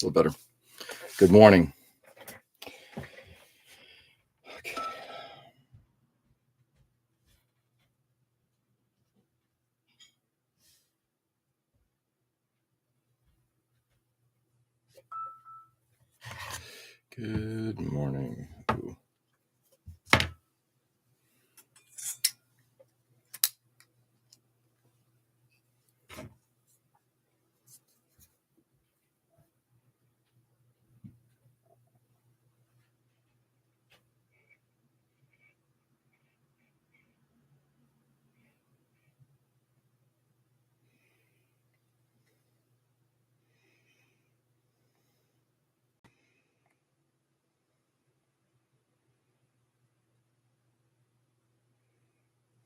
A little better. Good morning. Okay. Good morning. Ooh.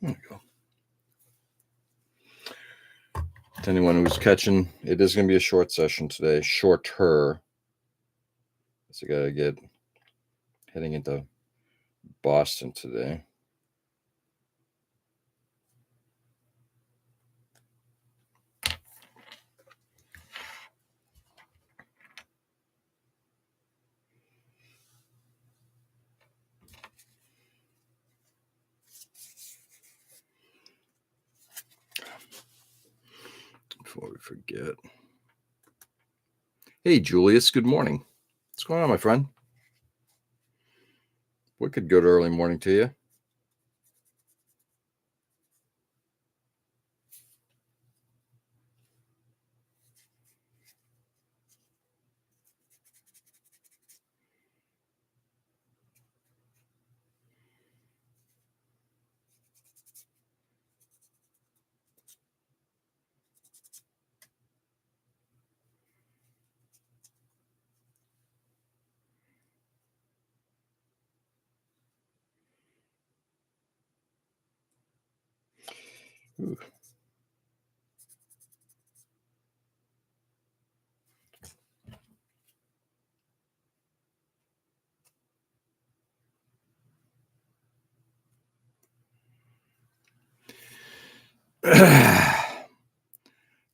There we go. To anyone who's catching, it is going to be a short session today. Shorter. So I got to get heading into Boston today. Before we forget. Hey, Julius. Good morning. What's going on, my friend? Wicked good early morning to you. Ooh.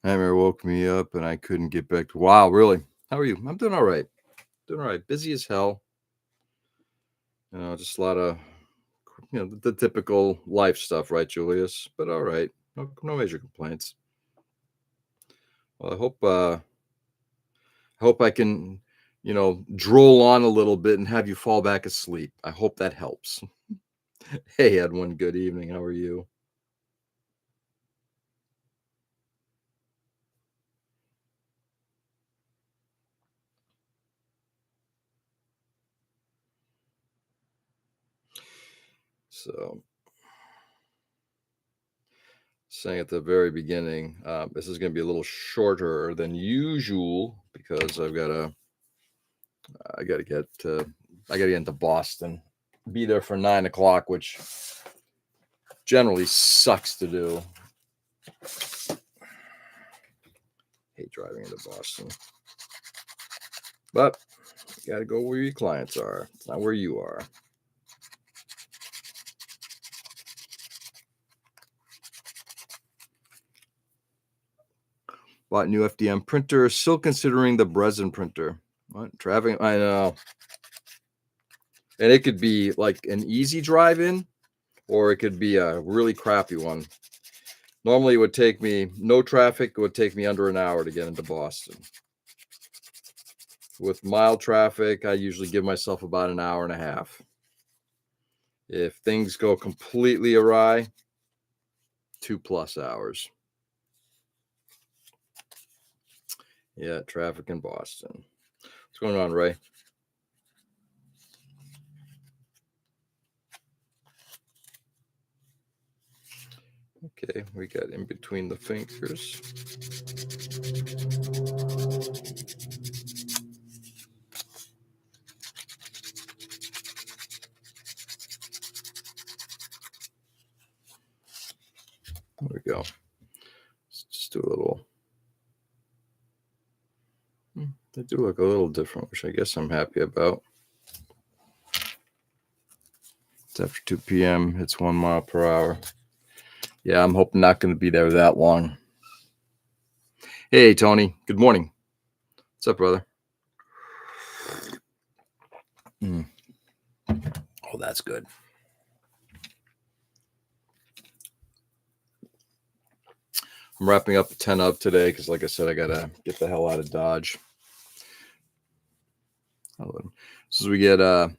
Nightmare woke me up and I couldn't get back to. Wow, really? How are you? I'm doing all right. Doing all right. Busy as hell. Just a lot of, the typical life stuff, right, Julius? But all right. No major complaints. Well, I hope I can, droll on a little bit and have you fall back asleep. I hope that helps. Hey, Edwin. Good evening. How are you? So, saying at the very beginning, this is going to be a little shorter than usual because I got to get into Boston, be there for 9 o'clock, which generally sucks to do. Hate driving into Boston, but you got to go where your clients are, not where you are. Bought new FDM printer, still considering the Breslin printer. What? Traveling, I know. And it could be like an easy drive-in, or it could be a really crappy one. Normally, it would take me, no traffic, it would take me under an hour to get into Boston. With mild traffic, I usually give myself about an hour and a half. If things go completely awry, 2+ hours. Yeah, traffic in Boston. What's going on, Ray? Okay, we got in between the fingers. There we go. Let's just do a little. They do look a little different, which I guess I'm happy about. It's after 2 p.m. It's 1 mile per hour. Yeah, I'm hoping not going to be there that long. Hey, Tony. Good morning. What's up, brother? Oh, that's good. I'm wrapping up the 10 of today because, like I said, I gotta get the hell out of Dodge. So we get a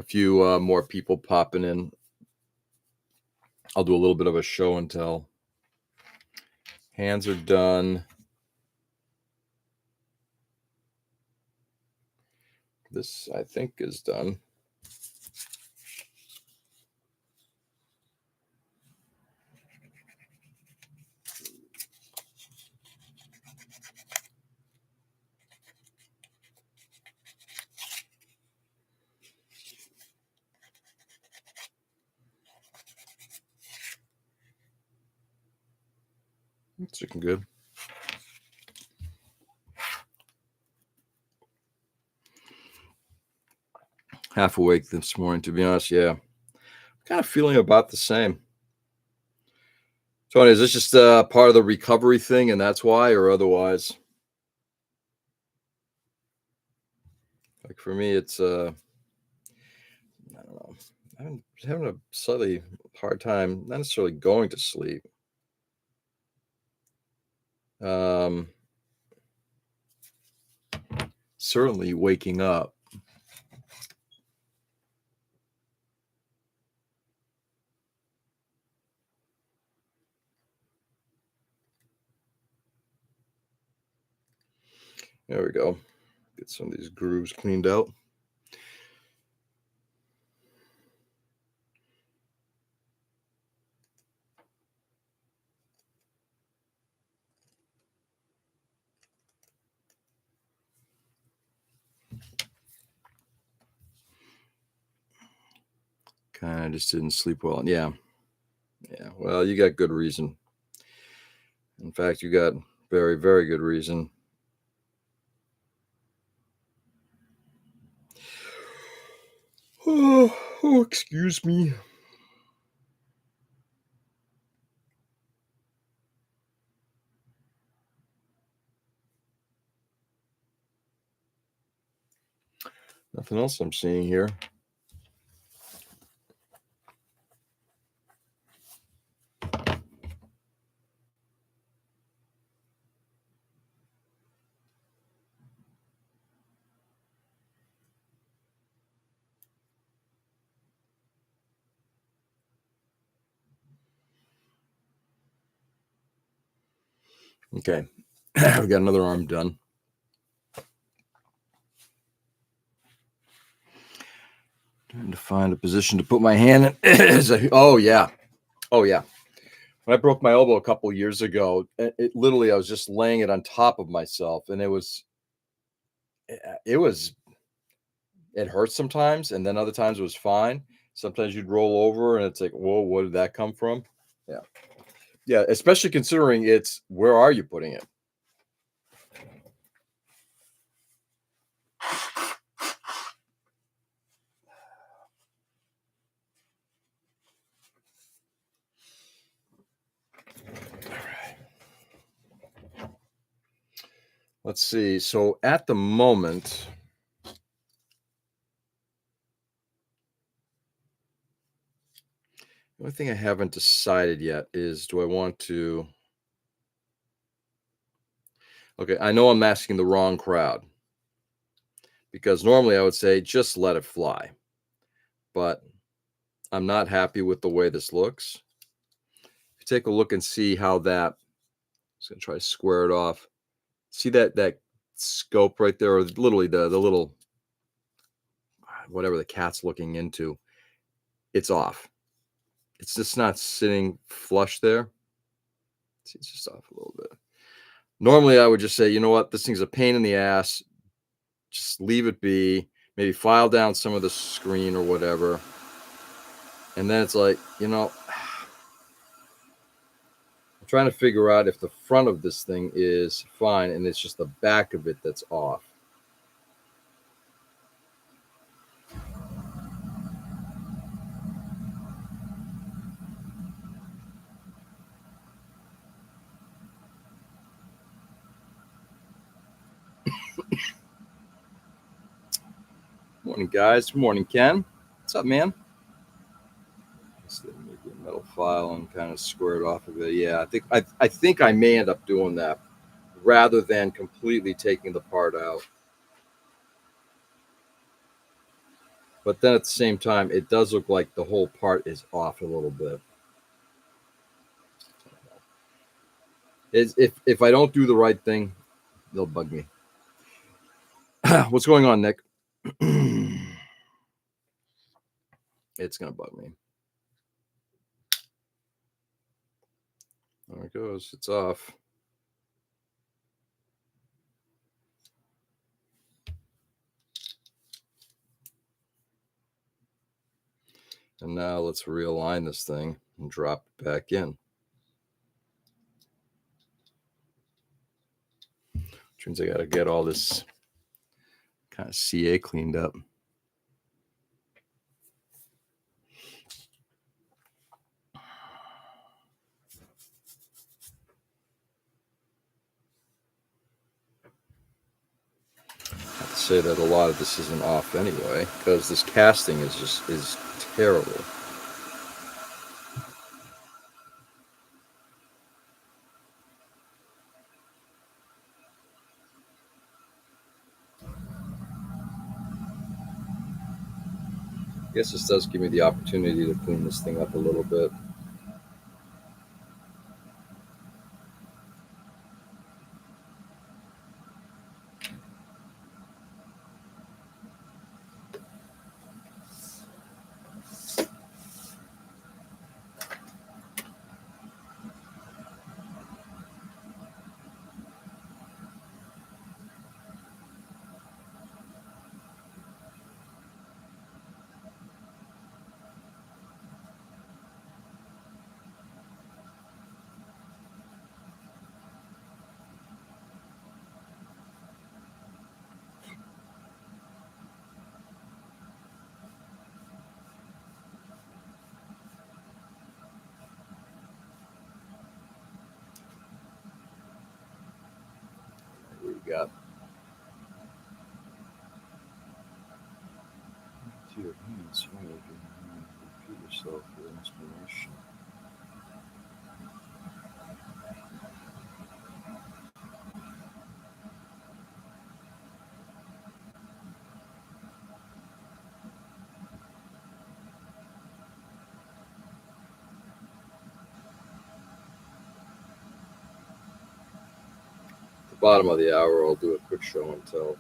few more people popping in. I'll do a little bit of a show and tell. Hands are done. This, I think, is done. It's looking good. Half awake this morning, to be honest. Yeah, kind of feeling about the same. Tony, is this just part of the recovery thing, and that's why, or otherwise? Like for me, it's I don't know. I'm having a slightly hard time, not necessarily going to sleep. Certainly waking up. There we go. Get some of these grooves cleaned out. Kind of just didn't sleep well. Yeah. Yeah. Well, you got good reason. In fact, you got very, very good reason. Oh, excuse me. Nothing else I'm seeing here. Okay. We got another arm done. Trying to find a position to put my hand in. Oh, yeah. Oh, yeah. When I broke my elbow a couple years ago, it literally, I was just laying it on top of myself, and it was, it hurt sometimes, and then other times it was fine. Sometimes you'd roll over, and it's like, whoa, what did that come from? Yeah. Yeah. Especially considering it's, where are you putting it? Let's see. So at the moment, the only thing I haven't decided yet is, do I want to? Okay, I know I'm asking the wrong crowd because normally I would say just let it fly, but I'm not happy with the way this looks. If you take a look and see how that, I'm just gonna try to square it off. See that scope right there, or literally the little, whatever the cat's looking into, it's off. It's just not sitting flush there. See, it's just off a little bit. Normally, I would just say, you know what, this thing's a pain in the ass. Just leave it be. Maybe file down some of the screen or whatever. And then it's like, I'm trying to figure out if the front of this thing is fine and it's just the back of it that's off. Morning, guys. Good morning, Ken. What's up, man? Maybe a metal file and kind of square it off of it. Yeah, I think I may end up doing that rather than completely taking the part out. But then at the same time, it does look like the whole part is off a little bit. If I don't do the right thing, they'll bug me. What's going on, Nick? It's gonna bug me. There it goes. It's off. And now let's realign this thing and drop it back in. Which means I got to get all this kind of CA cleaned up. I'd say that a lot of this isn't off anyway, because this casting is terrible. I guess this does give me the opportunity to clean this thing up a little bit. What do you got? To your hands, repeat yourself for inspiration. At the bottom of the hour, I'll do a quick show and tell.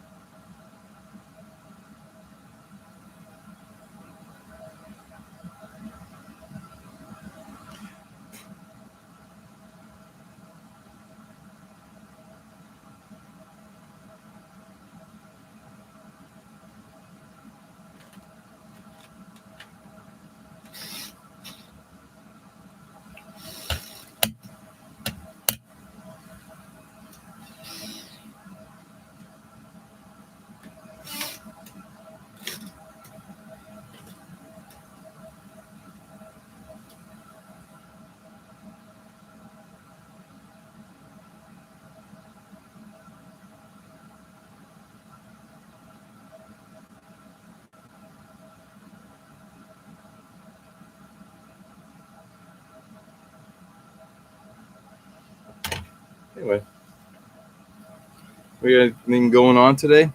Anyway, we got anything going on today?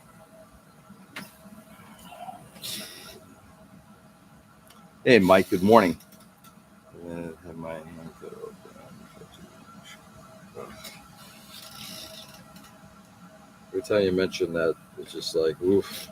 Hey, Mike. Good morning. Have my every time you mention that, it's just like oof.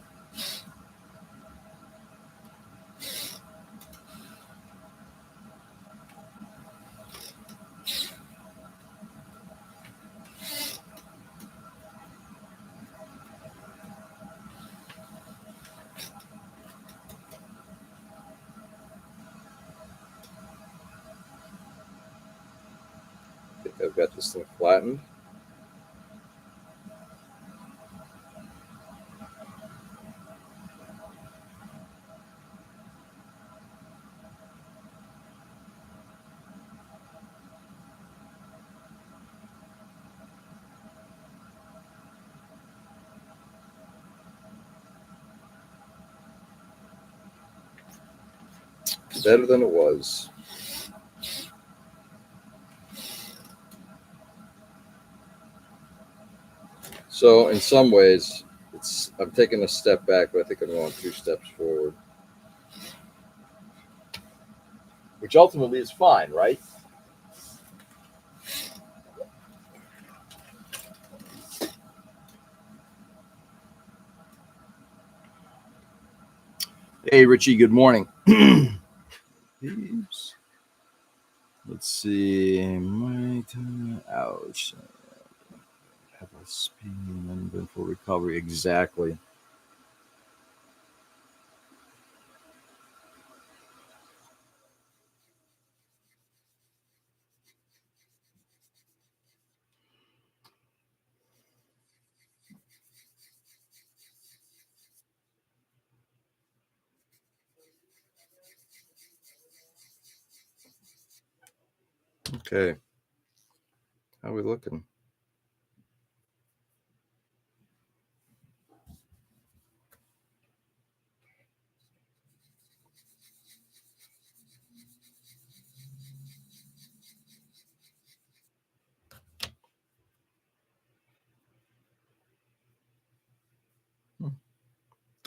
I think I've got this thing flattened. Better than it was. So in some ways, I'm taking a step back, but I think I'm going 2 steps forward. Which ultimately is fine, right? Hey, Richie, good morning. Let's see. Ouch. Have a speed and then for recovery. Exactly. Okay. How are we looking?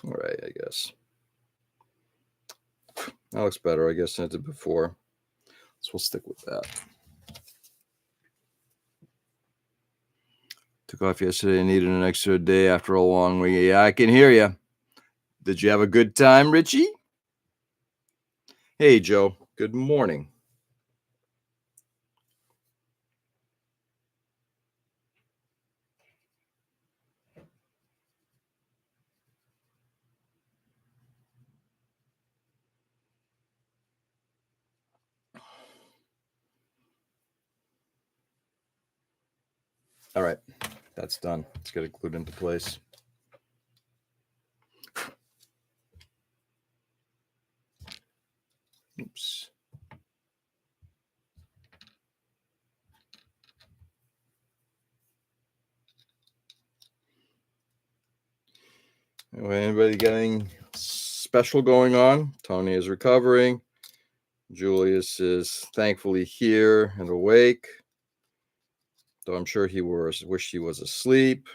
All right, I guess. That looks better, I guess, than it did before. So we'll stick with that. Took off yesterday and needed an extra day after a long week. Yeah, I can hear you. Did you have a good time, Richie? Hey, Joe. Good morning. All right, that's done. Let's get it glued into place. Oops. Anyway, anybody got anything special going on? Tony is recovering. Julius is thankfully here and awake, though I'm sure he wished he was asleep.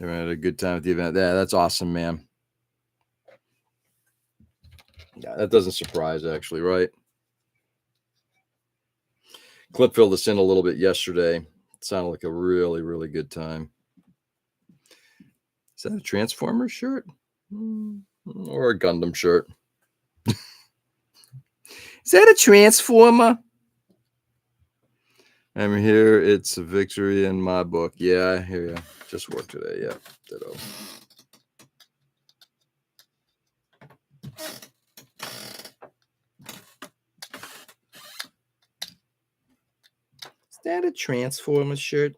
Everyone had a good time at the event. Yeah, that's awesome, man. Yeah, that doesn't surprise, actually, right? Clip filled us in a little bit yesterday. It sounded like a really, really good time. Is that a Transformer shirt? Or a Gundam shirt? Is that a Transformer? I'm here. It's a victory in my book. Yeah, I hear you. Just work today. Yeah, ditto. Is that a Transformer shirt?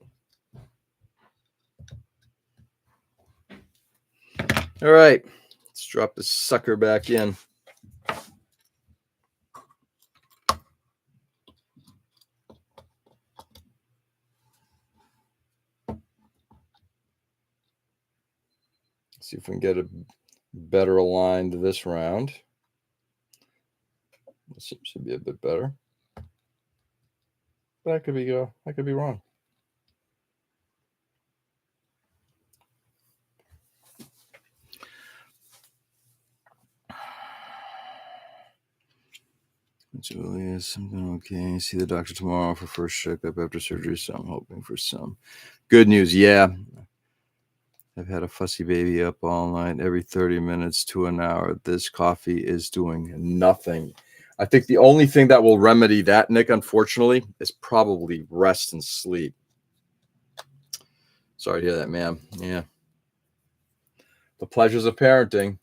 All right, let's drop this sucker back in. See if we can get it better aligned this round. This seems to be a bit better. But I could be wrong. Julius, something okay. See the doctor tomorrow for first checkup after surgery, so I'm hoping for some good news. Yeah. I've had a fussy baby up all night, every 30 minutes to an hour. This coffee is doing nothing. I think the only thing that will remedy that, Nick, unfortunately, is probably rest and sleep. Sorry to hear that, ma'am. Yeah. The pleasures of parenting.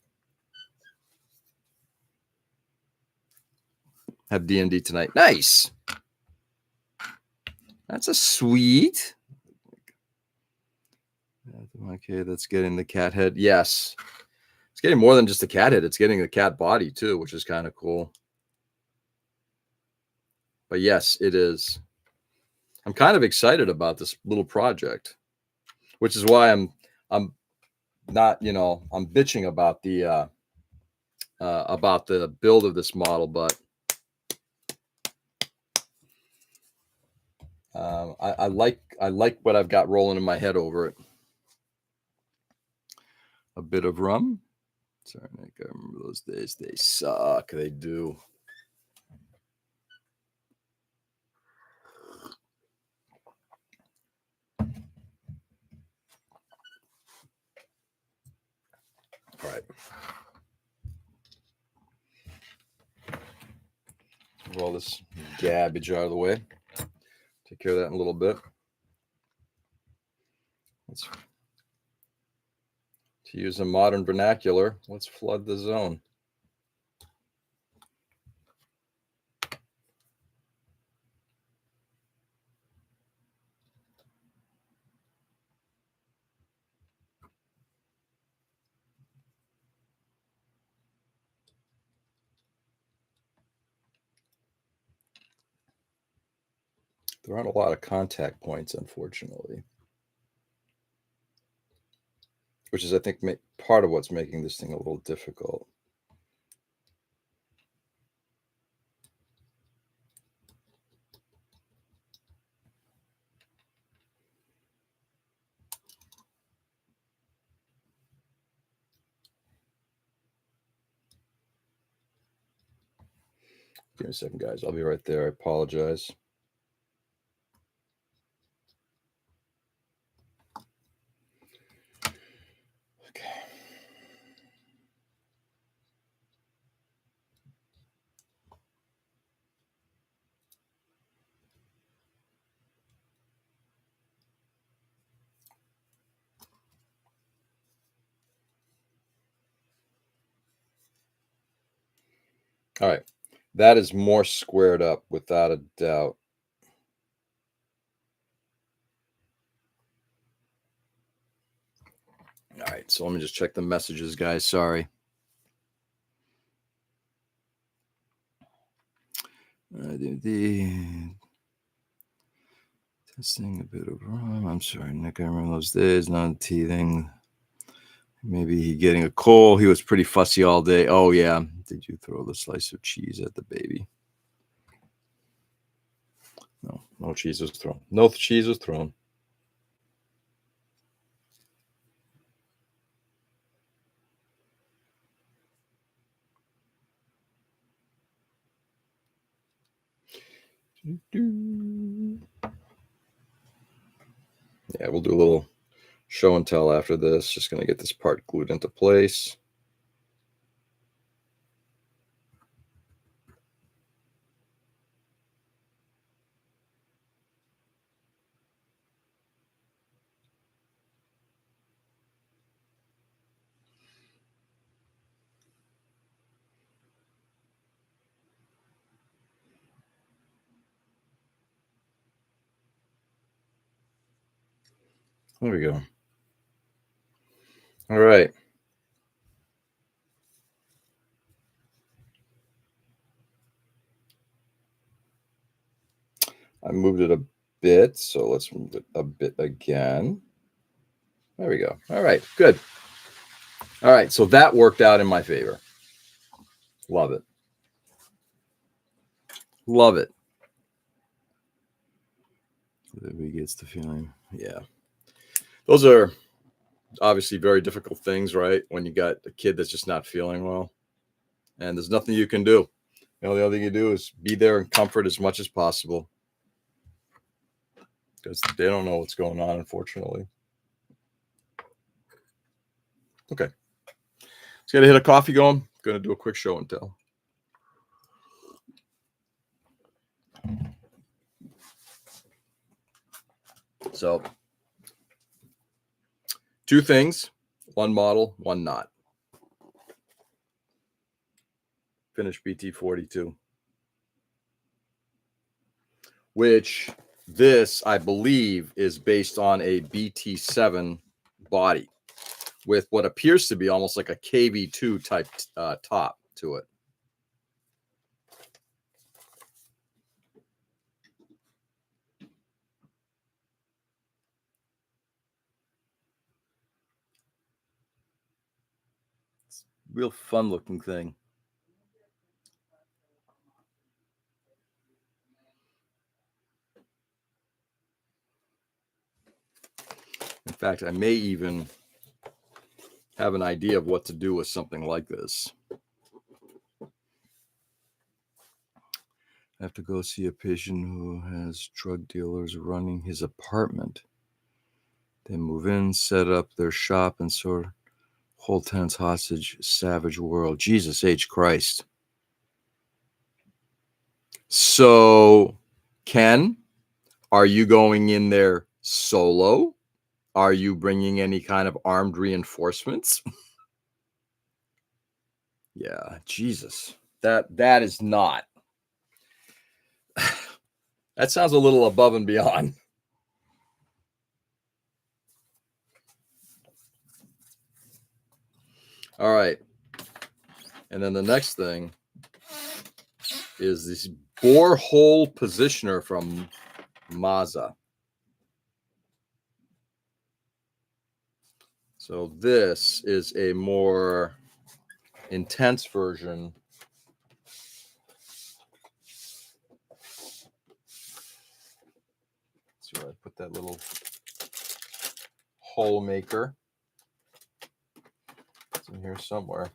Have D&D tonight. Nice. That's a sweet. Okay, that's getting the cat head. Yes. It's getting more than just the cat head. It's getting the cat body too, which is kind of cool. But yes, it is. I'm kind of excited about this little project, which is why I'm not, I'm bitching about the build of this model, but I like what I've got rolling in my head over it. A bit of rum. Sorry, Nick, I remember those days. They suck. They do. All right. Roll this garbage out of the way. Take care of that in a little bit. To use a modern vernacular, let's flood the zone. There aren't a lot of contact points, unfortunately, which is, I think, part of what's making this thing a little difficult. Give me a second, guys. I'll be right there. I apologize. Okay. All right. That is more squared up without a doubt. All right. So let me just check the messages, guys. Sorry. The testing a bit of rum. I'm sorry, Nick. I remember those days. Not teething. Maybe he getting a cold. He was pretty fussy all day. Oh yeah. Did you throw the slice of cheese at the baby? No cheese was thrown. No cheese was thrown. Yeah, we'll do a little show and tell after this. Just going to get this part glued into place. There we go. All right. I moved it a bit, so let's move it a bit again. There we go. All right, good. All right, so that worked out in my favor. Love it. Love it. He gets the feeling. Yeah. Those are obviously very difficult things, right? When you got a kid that's just not feeling well, and there's nothing you can do. The only thing you do is be there and comfort as much as possible, because they don't know what's going on, unfortunately. Okay. Just got to hit a coffee going. Going to do a quick show and tell. So, two things, one model, one knot. Finished BT42. Which this, I believe, is based on a BT7 body with what appears to be almost like a KV2 type top to it. Real fun looking thing. In fact, I may even have an idea of what to do with something like this. I have to go see a patient who has drug dealers running his apartment. They move in, set up their shop, and sort of hold tenants hostage. Savage world. Jesus H. Christ. So, Ken, are you going in there solo? Are you bringing any kind of armed reinforcements? Yeah, Jesus. That is not. That sounds a little above and beyond. All right. And then the next thing is this borehole positioner from Mazda. So this is a more intense version. So I put that little hole maker. It's in here somewhere.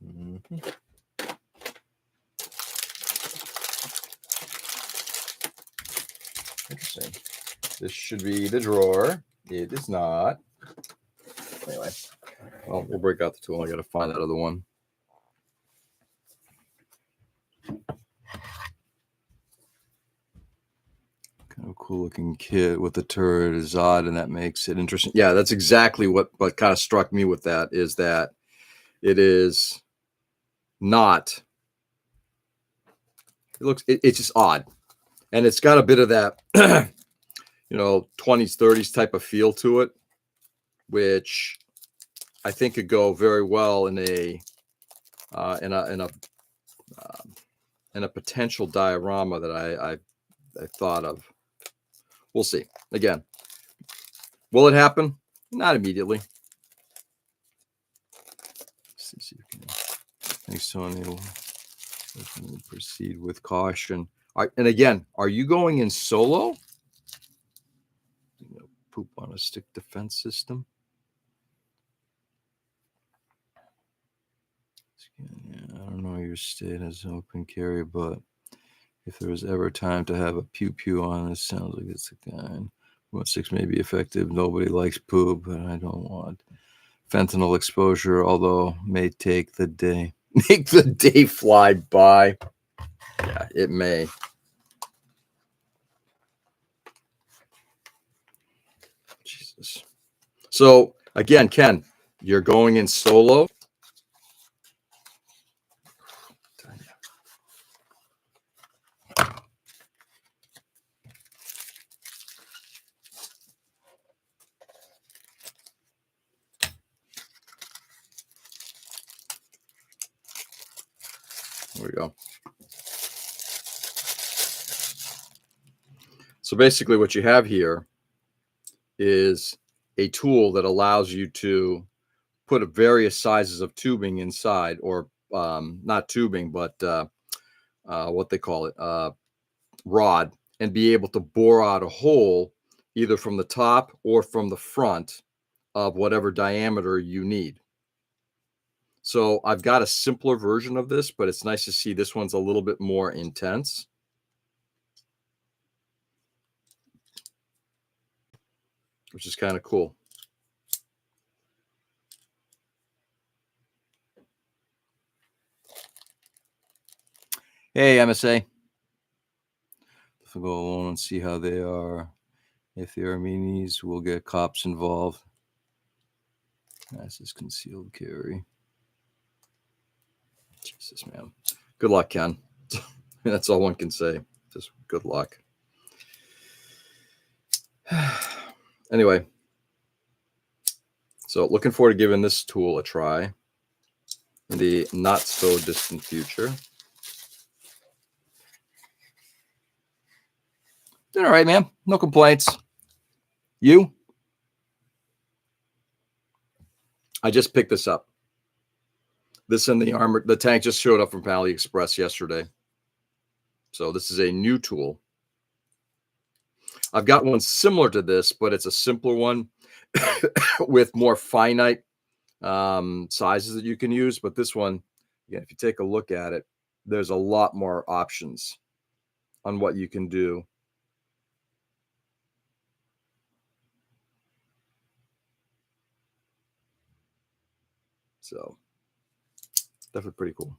Mm-hmm. Interesting. This should be the drawer. It is not. Anyway, well, we'll break out the tool. I got to find that other one. Kind of cool looking kit with the turret is odd, and that makes it interesting. Yeah, that's exactly what kind of struck me with that is that it is not. It's just odd, and it's got a bit of that, 20s, 30s type of feel to it, which I think could go very well in a potential diorama that I thought of. We'll see. Again, will it happen? Not immediately. Let's see if you can. Thanks, Tony. We'll proceed with caution. And again, are you going in solo? Poop on a stick defense system. Yeah, I don't know your state as open carry, but if there was ever time to have a pew pew on, it sounds like it's the kind. 1.6 may be effective. Nobody likes poop, but I don't want fentanyl exposure, although may take the day. Make the day fly by. Yeah, it may. Jesus. So again, Ken, you're going in solo. There we go. So basically what you have here is a tool that allows you to put various sizes of tubing inside, or not tubing, but what they call it, rod, and be able to bore out a hole either from the top or from the front of whatever diameter you need. So I've got a simpler version of this, but it's nice to see this one's a little bit more intense. Which is kind of cool. Hey, MSA. If I go alone and see how they are. If the Armenians will get cops involved. That's just concealed carry. Jesus, man. Good luck, Ken. That's all one can say. Just good luck. Anyway, so looking forward to giving this tool a try in the not so distant future. Did all right, man. No complaints. You? I just picked this up. This and the tank just showed up from AliExpress yesterday. So this is a new tool. I've got one similar to this, but it's a simpler one with more finite sizes that you can use. But this one, again, if you take a look at it, there's a lot more options on what you can do. So definitely pretty cool.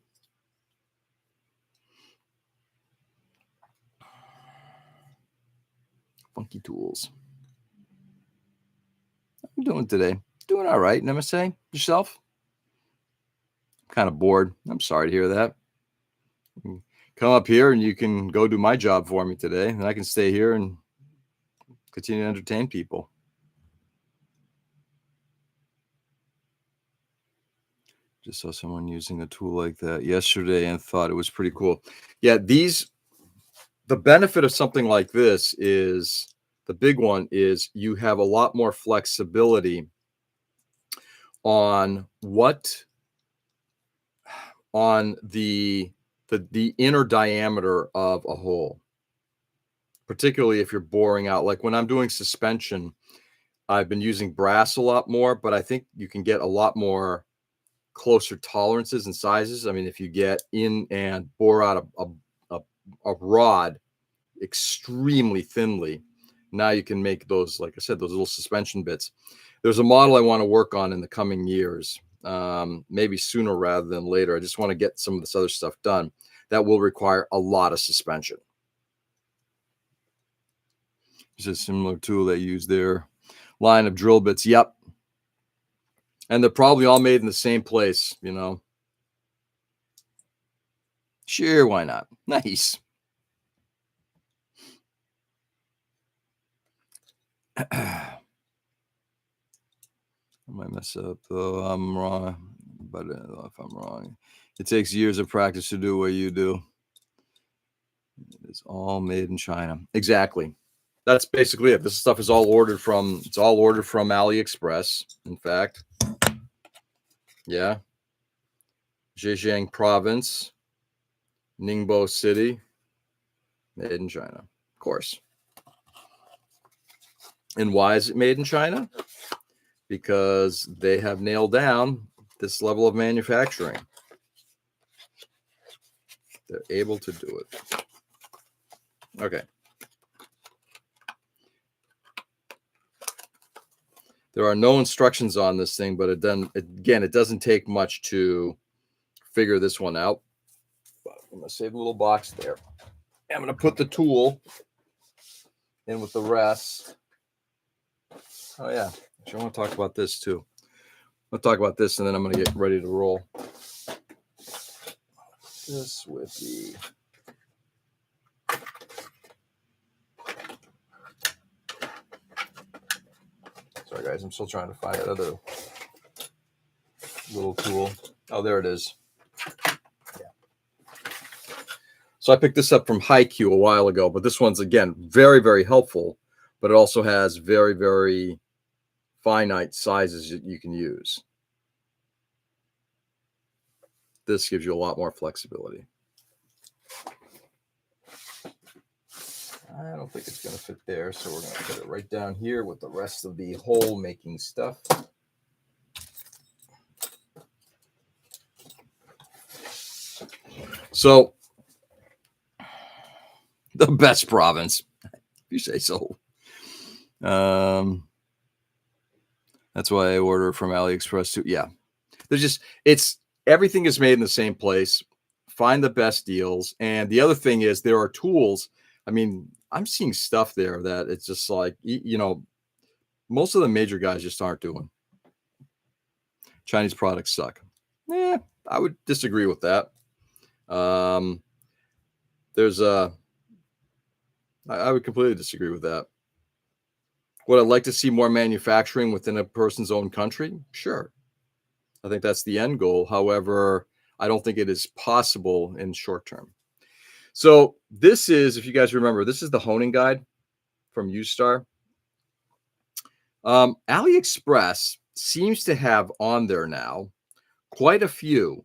Funky tools. How you doing today? Doing all right, Namaste. Yourself? Kind of bored. I'm sorry to hear that. Come up here and you can go do my job for me today, and I can stay here and continue to entertain people. Just saw someone using a tool like that yesterday and thought it was pretty cool. Yeah, the benefit of something like this is the big one is you have a lot more flexibility on the inner diameter of a hole, particularly if you're boring out. Like when I'm doing suspension, I've been using brass a lot more, but I think you can get a lot more closer tolerances and sizes. I mean, if you get in and bore out a rod extremely thinly, now you can make those, like I said, those little suspension bits. There's a model I want to work on in the coming years, maybe sooner rather than later. I just want to get some of this other stuff done that will require a lot of suspension. It's a similar tool they use their line of drill bits. Yep. And they're probably all made in the same place, you know. Sure, why not? Nice. I might mess up though. I'm wrong, but if I'm wrong, it takes years of practice to do what you do. It's all made in China. Exactly. That's basically it. This stuff is all ordered from. It's all ordered from AliExpress. In fact, yeah. Zhejiang Province, Ningbo City, made in China, of course. And why is it made in China? Because they have nailed down this level of manufacturing. They're able to do it. Okay. There are no instructions on this thing, but it doesn't take much to figure this one out. But I'm going to save a little box there. I'm going to put the tool in with the rest. Oh, yeah. I want to talk about this too. I'll talk about this and then I'm going to get ready to roll. This with the sorry guys, I'm still trying to find that other little tool. Oh, there it is. Yeah. So I picked this up from Haiku a while ago, but this one's again very, very helpful, but it also has very, very finite sizes that you can use. This gives you a lot more flexibility. I don't think it's going to fit there, so we're going to put it right down here with the rest of the hole making stuff. So, the best province, if you say so. That's why I order from AliExpress too. Yeah, everything is made in the same place. Find the best deals, and the other thing is there are tools. I mean, I'm seeing stuff there that it's just like, you know, most of the major guys just aren't doing. Chinese products suck. I would disagree with that. I would completely disagree with that. Would I like to see more manufacturing within a person's own country? Sure. I think that's the end goal. However, I don't think it is possible in short term. So this is, if you guys remember, this is the honing guide. from Ustar. AliExpress seems to have on there now quite a few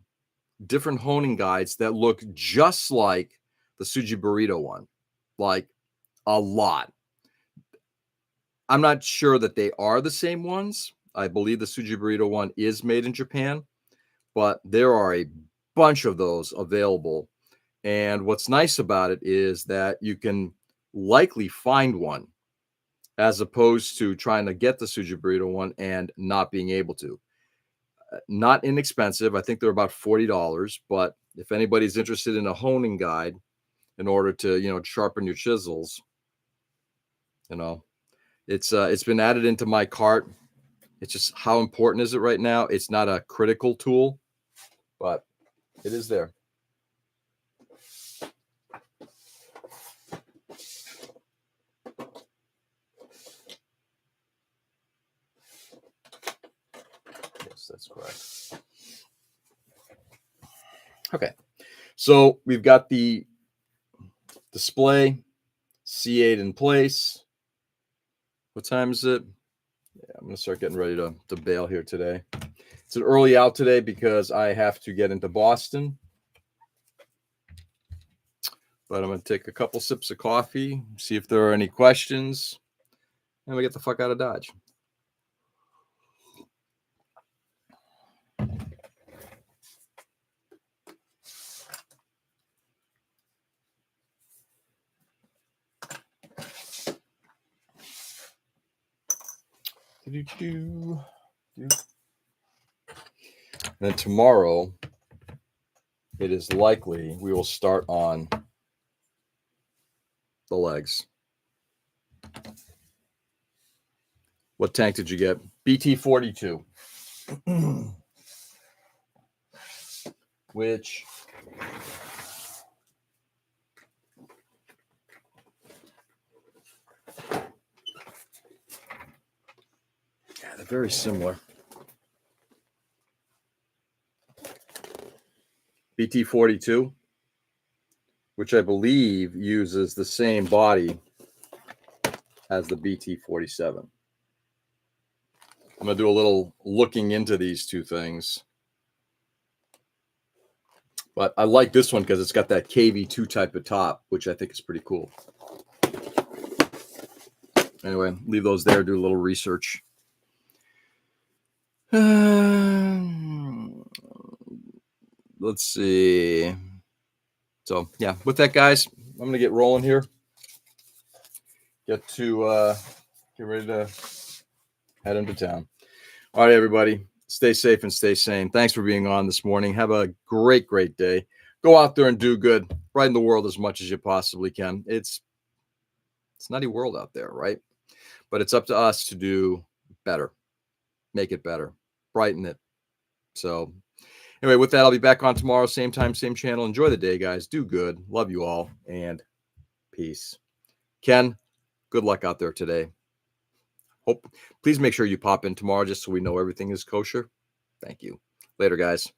different honing guides that look just like the Suji Burrito one, like a lot. I'm not sure that they are the same ones. I believe the Suji Burrito one is made in Japan, but there are a bunch of those available. And what's nice about it is that you can likely find one as opposed to trying to get the Suji Burrito one and not being able to. Not inexpensive. I think they're about $40, but if anybody's interested in a honing guide in order to, sharpen your chisels, it's been added into my cart. It's just how important is it right now? It's not a critical tool, but it is there. Yes, that's correct. Okay, so we've got the display C8 in place. What time is it? Yeah, I'm gonna start getting ready to bail here today. It's an early out today because I have to get into Boston. But I'm gonna take a couple sips of coffee, see if there are any questions, and we get the fuck out of Dodge. And then tomorrow, it is likely we will start on the legs. What tank did you get? BT42. Which they're very similar. BT42, which I believe uses the same body as the BT47. I'm going to do a little looking into these two things. But I like this one because it's got that KV2 type of top, which I think is pretty cool. Anyway, leave those there, do a little research. Let's see. So, yeah, with that, guys, I'm going to get rolling here. Get ready to head into town. All right, everybody. Stay safe and stay sane. Thanks for being on this morning. Have a great, great day. Go out there and do good. Brighten the world as much as you possibly can. It's a nutty world out there, right? But it's up to us to do better. Make it better. Brighten it. So anyway, with that, I'll be back on tomorrow. Same time, same channel. Enjoy the day, guys. Do good. Love you all. And peace. Ken, good luck out there today. Please make sure you pop in tomorrow just so we know everything is kosher. Thank you. Later, guys.